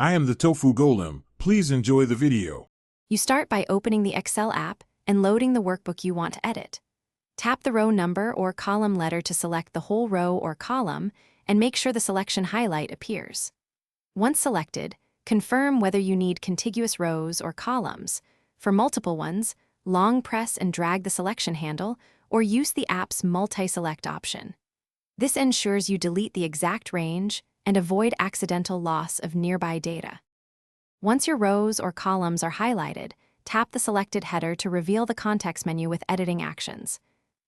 I am the Tofu Golem. Please enjoy the video. You start by opening the Excel app and loading the workbook you want to edit. Tap the row number or column letter to select the whole row or column and make sure the selection highlight appears. Once selected, confirm whether you need contiguous rows or columns. For multiple ones, long press and drag the selection handle or use the app's multi-select option. This ensures you delete the exact range and avoid accidental loss of nearby data. Once your rows or columns are highlighted, tap the selected header to reveal the context menu with editing actions.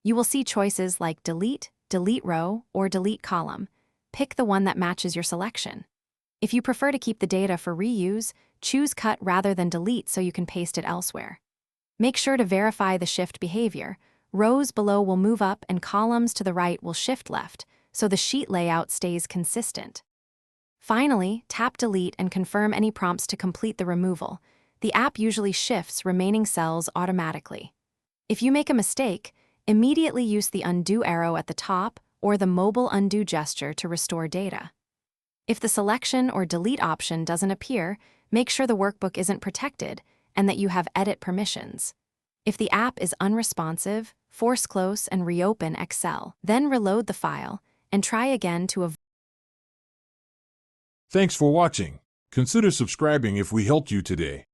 You will see choices like delete, delete row, or delete column. Pick the one that matches your selection. If you prefer to keep the data for reuse, choose cut rather than delete so you can paste it elsewhere. Make sure to verify the shift behavior. Rows below will move up and columns to the right will shift left, so the sheet layout stays consistent. Finally, tap delete and confirm any prompts to complete the removal. The app usually shifts remaining cells automatically. If you make a mistake, immediately use the undo arrow at the top or the mobile undo gesture to restore data. If the selection or delete option doesn't appear, make sure the workbook isn't protected and that you have edit permissions. If the app is unresponsive, force close and reopen Excel. Then reload the file and try again to avoid. Thanks for watching. Consider subscribing if we helped you today.